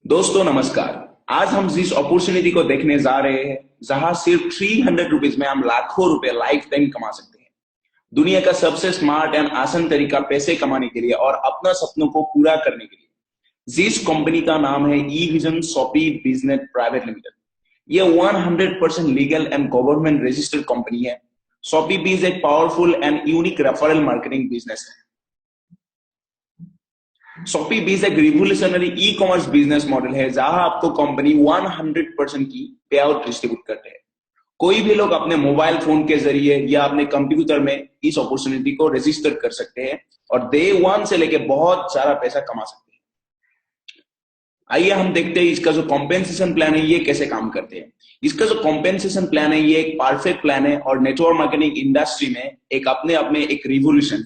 दोस्तों नमस्कार। आज हम जिस अपॉर्चुनिटी को देखने जा रहे हैं, जहां सिर्फ 300 रुपीज में हम लाखों रुपए लाइफ टाइम कमा सकते हैं। दुनिया का सबसे स्मार्ट एंड आसान तरीका पैसे कमाने के लिए और अपना सपनों को पूरा करने के लिए। जिस कंपनी का नाम है e vision Shopee business private limited. ये 100% legal and government registered company है। शॉपी बीज एक powerful and unique referral marketing business है। शॉपी बीज एक revolutionary e commerce business model है, जहां आपको कंपनी 100% की पे आउट डिस्ट्रीब्यूट करते हैं। कोई भी लोग अपने मोबाइल फोन के जरिए या अपने कंप्यूटर में इस अपॉर्चुनिटी को रजिस्टर कर सकते हैं और डे वन से लेके बहुत सारा पैसा कमा सकते हैं। आइए हम देखते हैं इसका जो कॉम्पेंसेशन प्लान है ये कैसे काम करते हैं। इसका जो कॉम्पेंसेशन प्लान है ये एक परफेक्ट प्लान है और नेटवर्क मार्केटिंग इंडस्ट्री में एक अपने आप में एक रिवोल्यूशन है।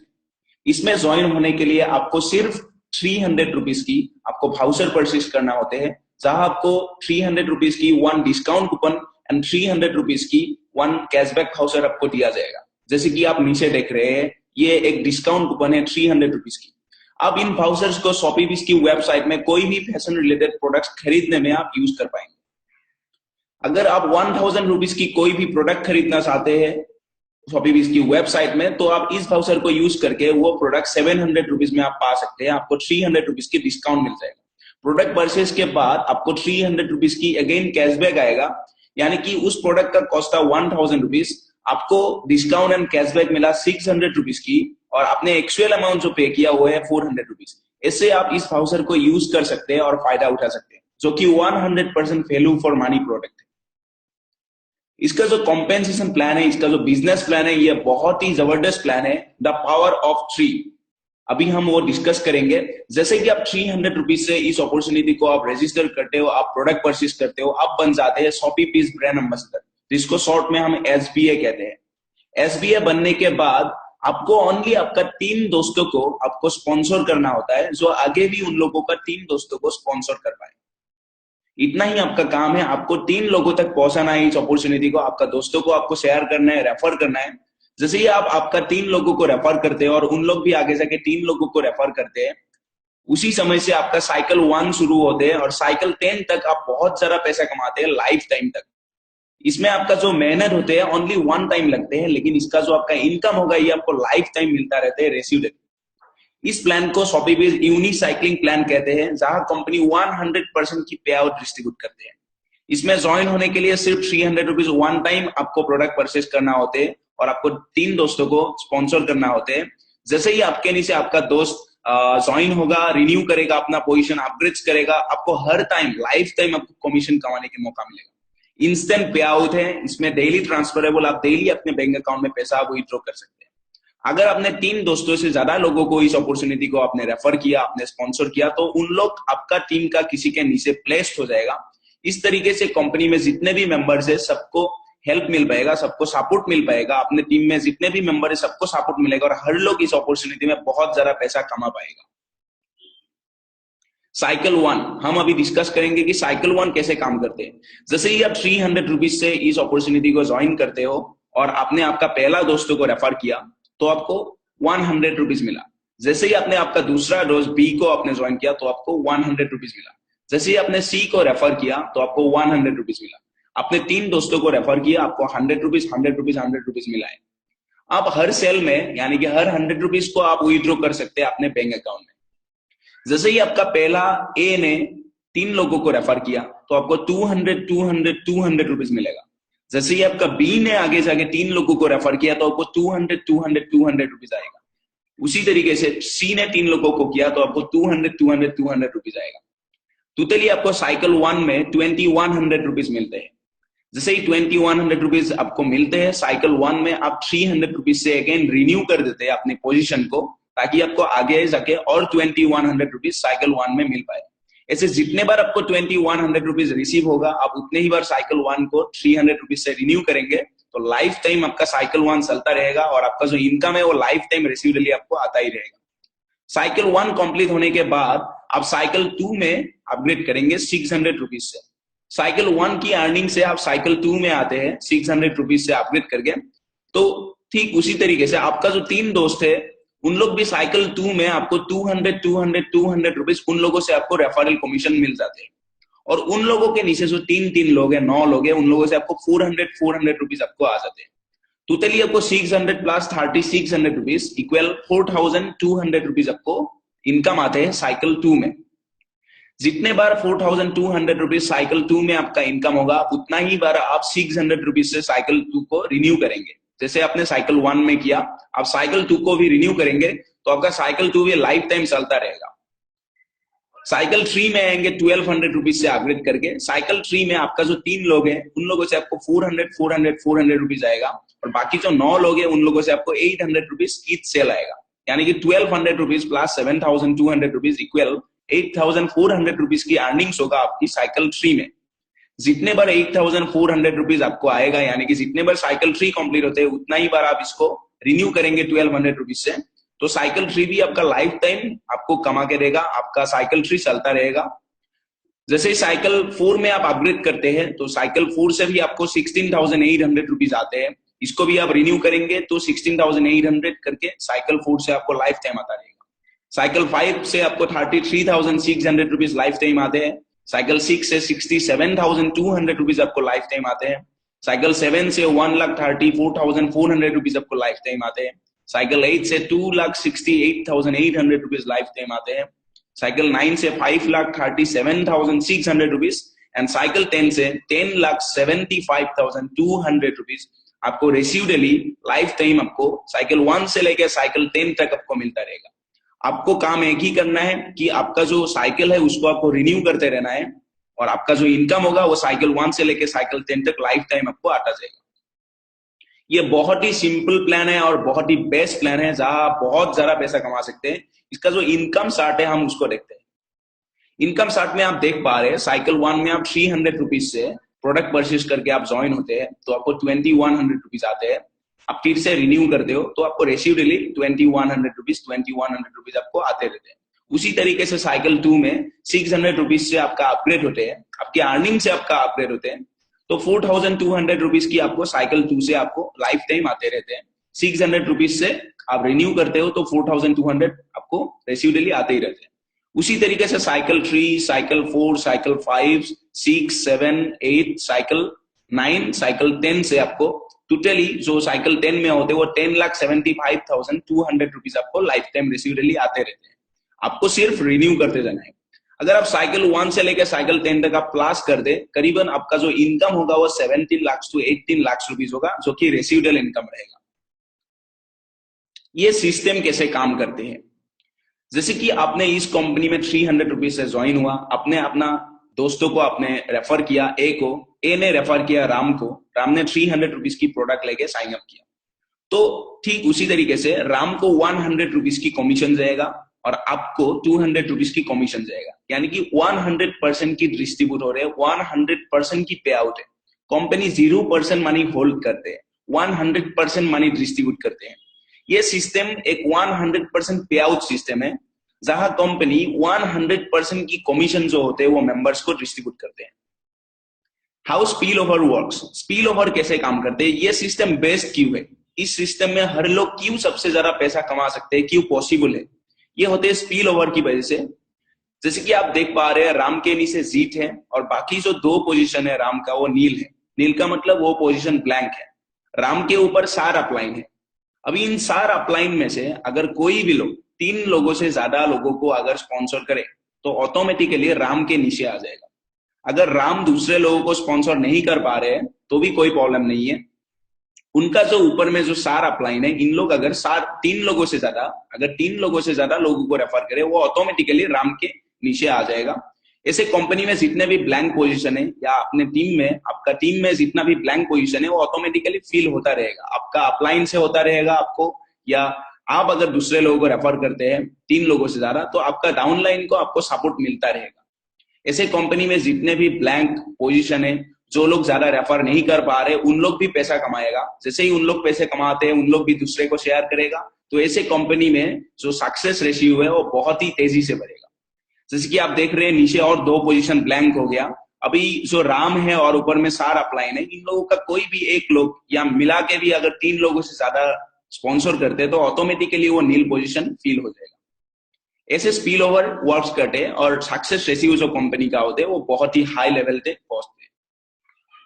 इसमें ज्वाइन होने के लिए आपको सिर्फ 300 रुपीज की आपको वाउचर परचेज करना होते हैं, जहां आपको 300 रुपीज की 1 डिस्काउंट कूपन एंड 300 रुपीज की 1 कैशबैक वाउचर आपको दिया जाएगा। जैसे कि आप नीचे देख रहे हैं, ये एक डिस्काउंट कूपन है 300 रुपीज की। अब इन वाउचर्स को शॉपी बीज की वेबसाइट में कोई भी फैशन रिलेटेड प्रोडक्ट्स खरीदने में आप यूज कर पाएंगे। अगर आप 1000 रुपीज की कोई भी प्रोडक्ट खरीदना चाहते हैं शॉपी बीज की वेबसाइट में, तो आप इस वाउचर को यूज करके वो प्रोडक्ट 700 रुपीज में आप पा सकते हैं। आपको 300 रुपीज की डिस्काउंट मिल जाएगा। प्रोडक्ट परचेज के बाद आपको 300 रुपीज की अगेन कैशबैक आएगा, यानी कि उस प्रोडक्ट का कॉस्ट था 1000 रुपीज, आपको डिस्काउंट एंड कैशबैक मिला 600 रुपीज की और आपने एक्चुअल अमाउंट जो पे किया वो है 400 रुपीज। इससे आप इस वाउचर को यूज कर सकते हैं और फायदा उठा सकते हैं, जो कि 100% वैल्यू फॉर मनी प्रोडक्ट है। इसका जो कॉम्पेंसेशन प्लान है, इसका जो बिजनेस प्लान है, ये बहुत ही जबरदस्त प्लान है, द पावर ऑफ 3। अभी हम वो डिस्कस करेंगे। जैसे कि आप 300 रुपीज से इस अपॉर्चुनिटी को आप रजिस्टर करते हो, आप प्रोडक्ट परचेज करते हो, आप बन जाते हैं शॉपी बीज ब्रांड एम्बेसडर, जिसको शॉर्ट में हम एसबीए कहते हैं। एसबीए बनने के बाद आपको ओनली आपका 3 दोस्तों को आपको स्पॉन्सर करना होता है, जो आगे भी उन लोगों का 3 दोस्तों को स्पॉन्सर कर पाए। इतना ही आपका काम है, आपको 3 लोगों तक पहुंचाना है इस अपॉर्चुनिटी को। आपका दोस्तों को आपको शेयर करना है, रेफर करना है। जैसे ही आप आपका 3 लोगों को रेफर करते हैं और उन लोग भी आगे जाके 3 लोगों को रेफर करते हैं, उसी समय से आपका साइकिल 1 शुरू होते हैं और साइकिल 10 तक आप बहुत सारा पैसा कमाते हैं लाइफ टाइम तक। इसमें आपका जो मेहनत होते हैं ओनली 1 टाइम लगते हैं, लेकिन इसका जो आपका इनकम होगा ये आपको लाइफ टाइम मिलता रहता है रेसिडुअल। इस प्लान को शॉपी बीज यूनिक साइक्लिंग प्लान कहते हैं, जहां कंपनी 100% की पे आउट डिस्ट्रीब्यूट करते हैं। इसमें ज्वाइन होने के लिए सिर्फ 300 रुपीज 1 टाइम आपको प्रोडक्ट परचेज करना होते हैं और आपको 3 दोस्तों को स्पॉन्सर करना होते हैं। जैसे ही आपके नीचे आपका दोस्त ज्वाइन होगा, रिन्यू करेगा, अपना पोजीशन अपग्रेड करेगा, आपको हर टाइम लाइफ टाइम आपको कमीशन कमाने का मौका मिलेगा। इंस्टेंट पे आउट है, इसमें डेली ट्रांसफरेबल, आप डेली अपने बैंक अकाउंट में पैसा आप विथड्रॉ कर सकते हैं। अगर आपने 3 दोस्तों से ज्यादा लोगों को इस अपॉर्चुनिटी को आपने रेफर किया, आपने स्पॉन्सर किया, तो उन लोग आपका टीम का किसी के नीचे प्लेस्ड हो जाएगा। इस तरीके से कंपनी में जितने भी मेंबर्स है सबको हेल्प मिल पाएगा, सबको सपोर्ट मिल पाएगा। अपने टीम में जितने भी मेंबर है सबको सपोर्ट मिलेगा और हर लोग इस अपॉर्चुनिटी में बहुत ज्यादा पैसा कमा पाएगा। साइकिल 1 हम अभी डिस्कस करेंगे कि साइकिल 1 कैसे काम करते हैं। जैसे ही आप 300 रुपीज से इस अपॉर्चुनिटी को ज्वाइन करते हो और आपने आपका पहला दोस्तों को रेफर किया, तो आपको 100 रुपीज मिला। जैसे ही आपने आपका दूसरा दोस्त बी को आपने ज्वाइन किया तो आपको 100 रुपीज मिला। जैसे ही आपने सी को रेफर किया तो आपको 100 रुपीज मिला। आपने 3 दोस्तों को रेफर किया, आपको 100 रुपीज 100 रुपीज 100 रुपीज मिला है। आप हर सेल में यानी कि हर 100 रुपीज को आप विथड्रॉ कर सकते हैं अपने बैंक अकाउंट में। जैसे ही आपका पहला ए ने 3 लोगों को रेफर किया तो आपको 200 रुपीज मिलेगा। जैसे ही आपका बी ने आगे जाके 3 लोगों को रेफर किया तो आपको 200 रुपीज आएगा। उसी तरीके से सी ने 3 लोगों को किया तो आपको 200 रुपीज आएगा। टोटली आपको साइकिल 1 में 2100 रुपीज मिलते हैं। जैसे ही 2100 रुपीज आपको मिलते हैं, साइकिल 1 में आप 300 रुपीज से अगेन रिन्यू कर देते हैं अपनी पोजीशन को, ताकि आपको आगे जाके और 2100 रुपीज साइकिल 1 में मिल पाए। ऐसे जितने बार आपको 2100 रुपीज रिसीव होगा, आप उतने ही बार साइकिल 1 को 300 रुपीज से रिन्यू करेंगे, तो लाइफ टाइम आपका साइकिल 1 चलता रहेगा और आपका जो इनकम है वो लाइफ टाइम रेसिडुअली आपको आता ही रहेगा। साइकिल 1 कंप्लीट होने के बाद आप साइकिल 2 में अपग्रेड करेंगे 600 रुपीज से। साइकिल 1 की अर्निंग से आप साइकिल 2 में आते हैं 600 रुपीज से अपग्रेड करके। तो ठीक उसी तरीके से आपका जो 3 दोस्त है उन लोग भी साइकिल 2 में आपको 200 रुपीज उन लोगों से आपको रेफरल कमीशन मिल जाते हैं। और उन लोगों के नीचे जो तीन तीन लोग हैं, 9 लोग हैं, उन लोगों से आपको 400 रुपीज आपको आ जाते हैं। टोटली आपको 600 प्लस 3600 रुपीज इक्वल 4200 रुपीज आपको इनकम आते हैं साइकिल 2 में। जितने बार 4200 रुपीज साइकिल 2 में आपका इनकम होगा, उतना ही बार आप 600 रुपीज से साइकिल 2 को रिन्यू करेंगे। जैसे आपने साइकिल 1 में किया, आप साइकिल 2 को भी रिन्यू करेंगे तो आपका साइकिल 2 भी लाइफ टाइम चलता रहेगा। साइकिल 3 में आएंगे 1200 रुपीज से अपग्रेड करके। साइकिल 3 में आपका जो 3 लोग हैं उन लोगों से आपको 400 रुपीज आएगा, और बाकी जो 9 लोग हैं उन लोगों से आपको 800 रुपीज ईच सेल आएगा। यानी कि 1200 rupees plus 7200 rupees equal 8400 rupees की अर्निंग्स होगा आपकी साइकिल 3 में। जितने बार 8400 रुपीज आपको आएगा, यानी कि जितने बार साइकिल 3 कंप्लीट होते हैं उतना ही बार आप इसको रिन्यू करेंगे 1200 रुपीज से, तो साइकिल 3 भी आपका लाइफ टाइम आपको कमा के देगा, आपका साइकिल 3 चलता रहेगा। जैसे ही साइकिल 4 में आप अपग्रेड करते हैं तो साइकिल 4 से भी आपको 16,800 रुपीज आते हैं। इसको भी आप रिन्यू करेंगे तो 16,800 करके साइकिल 4 से आपको लाइफ टाइम आता रहेगा। साइकिल 5 से आपको 33,600 रुपीज लाइफ टाइम आते हैं। साइकिल 6 से 67,200 रुपीज आपको लाइफ टाइम आते हैं। साइकिल 7 से 1,34,400 रुपीज आपको लाइफ टाइम आते हैं। साइकिल 8 से 2,68,800 रुपीज लाइफ टाइम आते हैं। साइकिल 9 से 5,37,600 रुपीज एंड साइकिल 10 से 10,75,200 रुपीज आपको रेसिडुअली लाइफ टाइम आपको साइकिल 1 से लेकर साइकिल 10 तक आपको मिलता रहेगा। आपको काम एक ही करना है कि आपका जो साइकिल है उसको आपको रिन्यू करते रहना है, और आपका जो इनकम होगा वो साइकिल 1 से लेकर साइकिल 10 तक लाइफ टाइम आपको आता जाएगा। ये बहुत ही सिंपल प्लान है और बहुत ही बेस्ट प्लान है जहां आप बहुत ज्यादा पैसा कमा सकते हैं। इसका जो इनकम चार्ट है हम उसको देखते हैं। इनकम चार्ट में आप देख पा रहे हैं साइकिल 1 में आप 300 रुपीज से प्रोडक्ट परचेज करके आप ज्वाइन होते हैं तो आपको 2100 रुपीज आते हैं। आप फिर से रिन्यू करते हो तो आपको रेसिडुअली 2100 रुपीज आपको आते रहते हैं। उसी तरीके से साइकिल 2 में 600 रुपीज से आपका अपग्रेड होते हैं, आपके अर्निंग से आपका अपग्रेड होते हैं, तो 4200 रुपीज की आपको साइकिल 2 से आपको लाइफ टाइम आते रहते हैं। 600 रुपीज से आप रिन्यू करते हो तो 4200 आपको रेसिडुअली आते ही रहते हैं। उसी तरीके से cycle 3, cycle 4, cycle 5, 6, 7, 8, cycle 9, cycle 10 से आपको टोटली जो साइकिल 10 में होते हैं वो 10,75,200 रुपीज आपको लाइफ टाइम रेसिडुअली आते रहते हैं। आपको सिर्फ रिन्यू करते जाना है। अगर आप साइकिल 1 से लेकर साइकिल 10 तक आप प्लस कर दे, करीबन आपका जो इनकम होगा वो 17 लाख to 18 लाख रुपीज होगा, जो कि रेसिडुअल इनकम रहेगा। ये सिस्टम कैसे काम करते हैं? जैसे कि आपने इस कंपनी में 300 रुपीज से ज्वाइन हुआ, आपने अपना दोस्तों को आपने रेफर किया, ए ने रेफर किया राम को, राम ने 300 रुपीज की प्रोडक्ट लेके साइन अप किया। तो ठीक उसी तरीके से राम को 100 रुपीज की कमीशन जाएगा और आपको 200 रुपीज की कमीशन जाएगा। यानी कि 100% की डिस्ट्रीब्यूट हो रहे हैं, 100% की पे आउट है। कंपनी 0% मनी होल्ड करते हैं, 100% मनी डिस्ट्रीब्यूट करते हैं। ये सिस्टम एक 100% पे आउट सिस्टम है जहां कंपनी 100% की कमीशन जो होते हैं वो मेंबर्स को डिस्ट्रीब्यूट करते हैं। How spill over works, spill over कैसे काम करते हैं, ये सिस्टम बेस्ट क्यों है, इस सिस्टम में हर लोग क्यों सबसे ज्यादा पैसा कमा सकते हैं, क्यों पॉसिबल है, ये होते हैं स्पिल ओवर की वजह से। जैसे कि आप देख पा रहे हैं राम के नीचे जीत है और बाकी जो 2 पोजीशन है राम का वो नील है। नील का मतलब वो पोजीशन ब्लैंक है। राम के ऊपर 4 अपलाइन है। अभी इन 4 अपलाइन में से अगर कोई भी लोग 3 लोगों से ज्यादा लोगों को अगर स्पॉन्सर करे तो ऑटोमेटिकली राम के नीचे आ जाएगा। अगर राम दूसरे लोगों को स्पॉन्सर नहीं कर पा रहे हैं तो भी कोई प्रॉब्लम नहीं है। उनका जो ऊपर में जो 4 अपलाइन है, इन लोग अगर 3 लोगों से ज्यादा लोगों को रेफर करे वो ऑटोमेटिकली राम के नीचे आ जाएगा। ऐसे कंपनी में जितने भी ब्लैंक पोजीशन है या अपने टीम में, आपका टीम में जितना भी ब्लैंक पोजीशन है वो ऑटोमेटिकली फिल होता रहेगा। आपका अपलाइन से होता रहेगा आपको, या आप अगर दूसरे लोगों को रेफर करते हैं 3 लोगों से ज्यादा तो आपका डाउनलाइन को आपको सपोर्ट मिलता रहेगा। ऐसे कंपनी में जितने भी ब्लैंक पोजीशन है, जो लोग ज्यादा रेफर नहीं कर पा रहे उन लोग भी पैसा कमाएगा। जैसे ही उन लोग पैसे कमाते हैं उन लोग भी दूसरे को शेयर करेगा, तो ऐसे कंपनी में जो सक्सेस रेशियो है वो बहुत ही तेजी से बढ़ेगा। जैसे कि आप देख रहे हैं नीचे और 2 पोजीशन ब्लैंक हो गया। अभी जो राम है और ऊपर में 4 अपलाइन है, इन लोगों का कोई भी एक लोग या मिला के भी अगर 3 लोगों से ज्यादा स्पॉन्सर करते हैं तो ऑटोमेटिकली वो नील पोजीशन फिल हो जाएगा। ऐसे स्पिल ओवर वर्क्स करते हैं और सक्सेस रेशियो जो कंपनी का होते हैं वो बहुत ही हाई लेवल पे पहुंचते हैं।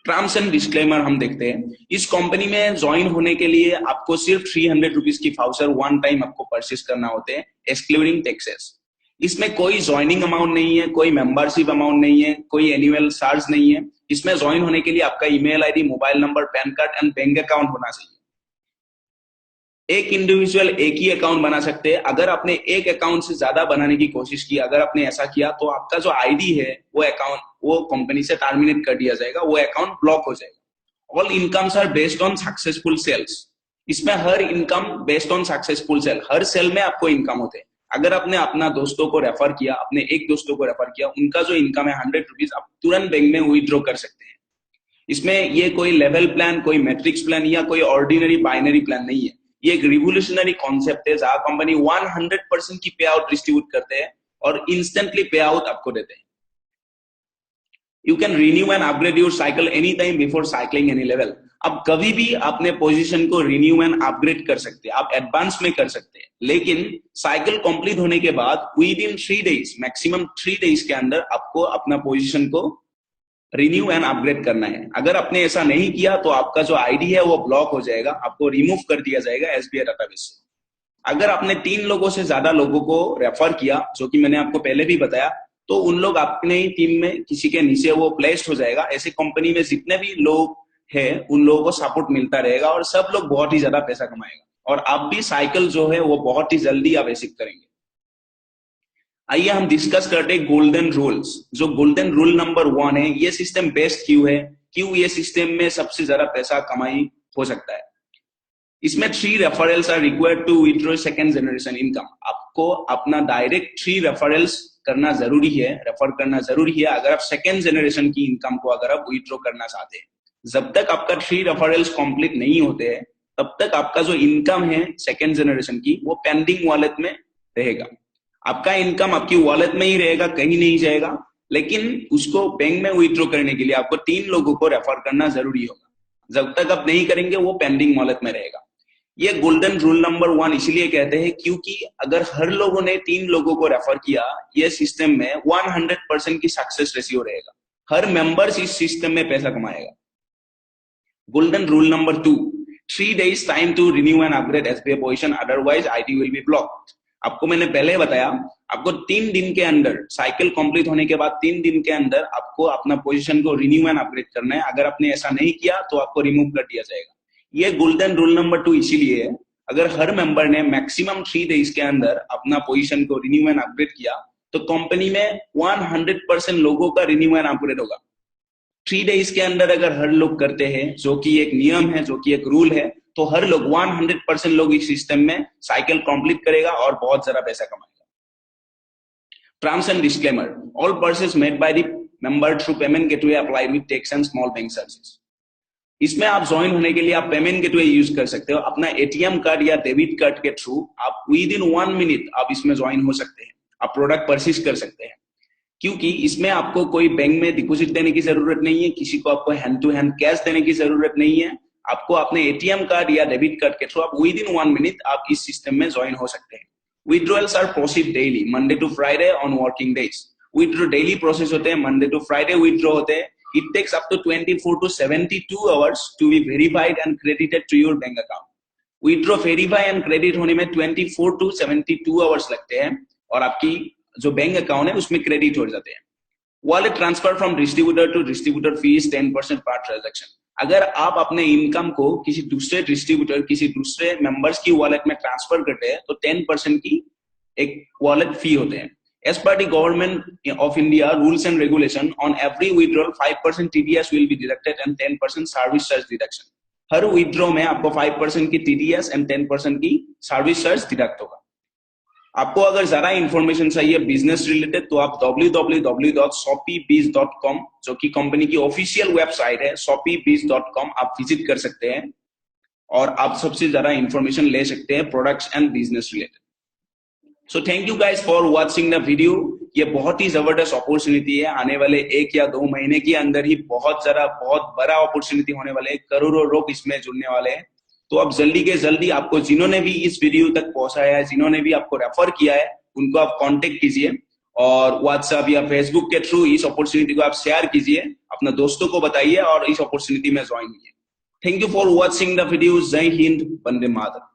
टर्म्स एंड डिस्क्लेमर हम देखते हैं। इस कंपनी में ज्वाइन होने के लिए आपको सिर्फ 300 रुपीज की वाउचर वन टाइम आपको परचेस करना होते हैं, एक्सक्लूडिंग टैक्सेस। इसमें कोई ज्वाइनिंग अमाउंट नहीं है, कोई मेंबरशिप अमाउंट नहीं है, कोई एनुअल चार्ज नहीं है। इसमें ज्वाइन होने के लिए आपका email ID, mobile number, pan card and bank account होना चाहिए। एक इंडिविजुअल एक ही अकाउंट बना सकते हैं। अगर आपने एक अकाउंट से ज्यादा बनाने की कोशिश की, अगर आपने ऐसा किया तो आपका जो आईडी है वो अकाउंट वो कंपनी से टर्मिनेट कर दिया जाएगा, वो अकाउंट ब्लॉक हो जाएगा। All incomes are based on successful sales. इसमें हर income based on successful sale, हर सेल में आपको इनकम होते हैं। अगर आपने अपना दोस्तों को रेफर किया, अपने एक दोस्तों को रेफर किया, उनका जो इनकम है 100 रुपीज, आप तुरंत बैंक में विड्रॉ कर सकते हैं। इसमें ये कोई लेवल प्लान, कोई मैट्रिक्स प्लान या कोई ऑर्डिनरी बाइनरी प्लान नहीं है। ये एक रिवोल्यूशनरी कॉन्सेप्ट है जहां कंपनी 100% की पे आउट डिस्ट्रीब्यूट करते हैं और इंस्टेंटली पे आउट आपको देते हैं। You can renew and upgrade your cycle any time before cycling any level. अब कभी भी अपने पोजीशन को रिन्यू एंड अपग्रेड कर सकते हैं, आप एडवांस में कर सकते हैं, लेकिन साइकिल कंप्लीट होने के बाद with in 3 days, maximum 3 days के अंदर आपको अपना पोजीशन को रिन्यू एंड अपग्रेड करना है। अगर आपने ऐसा नहीं किया तो आपका जो आईडी है वो ब्लॉक हो जाएगा, आपको रिमूव कर दिया जाएगा एसबीआई डाटाबेस से। अगर आपने 3 लोगों से ज्यादा लोगों को रेफर किया, जो कि मैंने आपको पहले भी बताया, तो उन लोग अपने ही टीम में किसी के नीचे वो प्लेस्ड हो जाएगा। ऐसे कंपनी में जितने भी लोग हैं उन लोगों को सपोर्ट मिलता रहेगा और सब लोग बहुत ही ज्यादा पैसा कमाएगा और आप भी साइकिल जो है वो बहुत ही जल्दी आप एसिव करेंगे। आइए हम डिस्कस करते हैं गोल्डन रूल्स। जो गोल्डन रूल नंबर 1 है, ये सिस्टम बेस्ट क्यों है, क्यों ये सिस्टम में सबसे ज्यादा पैसा कमाई हो सकता है। इसमें 3 referrals are required to withdraw second generation income. आपको अपना डायरेक्ट 3 रेफरल्स करना जरूरी है, रेफर करना जरूरी है अगर आप सेकंड जनरेशन की इनकम को अगर आप विथड्रॉ करना चाहते हैं। जब तक आपका 3 रेफरल्स कंप्लीट नहीं होते हैं तब तक आपका जो इनकम है सेकंड जनरेशन की वो पेंडिंग वॉलेट में रहेगा। आपका इनकम आपकी वॉलेट में ही रहेगा, कहीं नहीं जाएगा, लेकिन उसको बैंक में विथड्रॉ करने के लिए आपको 3 लोगों को रेफर करना जरूरी होगा। जब तक आप नहीं करेंगे वो पेंडिंग वॉलेट में रहेगा। ये गोल्डन रूल नंबर 1 इसलिए कहते हैं क्योंकि अगर हर लोगों ने 3 लोगों को रेफर किया, ये सिस्टम में 100% की सक्सेस रेशियो रहेगा। हर मेंबर्स इस सिस्टम में पैसा कमाएगा। Golden rule number 2, 3 days time to renew and upgrade SBI position, otherwise ID will be blocked. आपको मैंने पहले बताया, आपको 3 दिन के अंदर, साइकिल कंप्लीट होने के बाद 3 दिन के अंदर आपको अपना पोजीशन को रिन्यू एंड अपग्रेड करना है। अगर आपने ऐसा नहीं किया तो आपको रिमूव कर दिया जाएगा। ये गोल्डन रूल नंबर 2 इसीलिए है, अगर हर मेंबर ने मैक्सिमम 3 डेज के अंदर अपना पोजीशन को रिन्यू एंड अपग्रेड किया तो कंपनी में 100% लोगों का रिन्यू एंड अपग्रेड होगा। 3 डेज के अंदर अगर हर लोग करते हैं, जो कि एक नियम है, जो कि एक रूल है, तो हर लोग 100% लोग इस सिस्टम में साइकिल कंप्लीट करेगा और बहुत ज्यादा पैसा कमाएगा। Terms and disclaimer, all purchase made by the member through payment gateway apply with tax and small bank charges. इसमें आप ज्वाइन होने के लिए आप पेमेंट गेटवे यूज कर सकते हो। अपना एटीएम कार्ड या डेबिट कार्ड के थ्रू आप विद इन 1 मिनट आप इसमें ज्वाइन हो सकते हैं, आप प्रोडक्ट परचेज कर सकते हैं। क्योंकि इसमें आपको कोई बैंक में डिपॉजिट देने की जरूरत नहीं है, किसी को आपको हैंड टू हैंड कैश देने की जरूरत नहीं है। आपको अपने एटीएम कार्ड या डेबिट कार्ड के थ्रू आप विद इन 1 मिनट आप इस सिस्टम में ज्वाइन हो सकते हैं। Withdrawals are proceed daily, Monday to Friday on working days. Withdraw daily process होते हैं, मंडे टू फ्राइडे विड्रॉ होते हैं। It takes up to 24 to 72 hours to be verified and credited to your bank account. Withdraw verify and credit होने में 24 to 72 hours लगते हैं और आपकी जो बैंक अकाउंट है उसमें क्रेडिट हो जाते हैं। Wallet transfer from distributor to distributor fees 10% पर ट्रांजैक्शन। अगर आप अपने इनकम को किसी दूसरे डिस्ट्रीब्यूटर, किसी दूसरे मेंबर्स की वॉलेट में ट्रांसफर करते हैं तो 10% की एक वॉलेट फी होते हैं। As per the government of India rules and regulation, on every withdrawal 5% TDS will be deducted and 10% service charge deduction. Her withdraw में आपको 5% की TDS and 10% की सर्विस चार्ज डिडक्ट होगा। आपको अगर ज्यादा इंफॉर्मेशन चाहिए बिजनेस रिलेटेड तो आप www.shoppeebiz.com, जो कि कंपनी की ऑफिशियल वेबसाइट है shoppeebiz.com, आप विजिट कर सकते हैं और आप सबसे ज्यादा इंफॉर्मेशन ले सकते हैं products and business related. So thank you guys for watching the video. ये बहुत ही जबरदस्त अपॉर्चुनिटी है, आने वाले 1 या 2 महीने के अंदर ही बहुत बड़ा अपॉर्चुनिटी होने वाले हैं, करोड़ों लोग इसमें जुड़ने वाले हैं। तो अब जल्दी के जल्दी आपको जिन्होंने भी इस वीडियो तक पहुंचाया है, जिन्होंने भी आपको रेफर किया है, उनको आप कांटेक्ट कीजिए और व्हाट्सएप या फेसबुक के थ्रू इस अपॉर्चुनिटी को आप शेयर कीजिए, अपने दोस्तों को बताइए और इस अपॉर्चुनिटी में ज्वाइन कीजिए। Thank you for watching the video. जय हिंद, वंदे मातरम।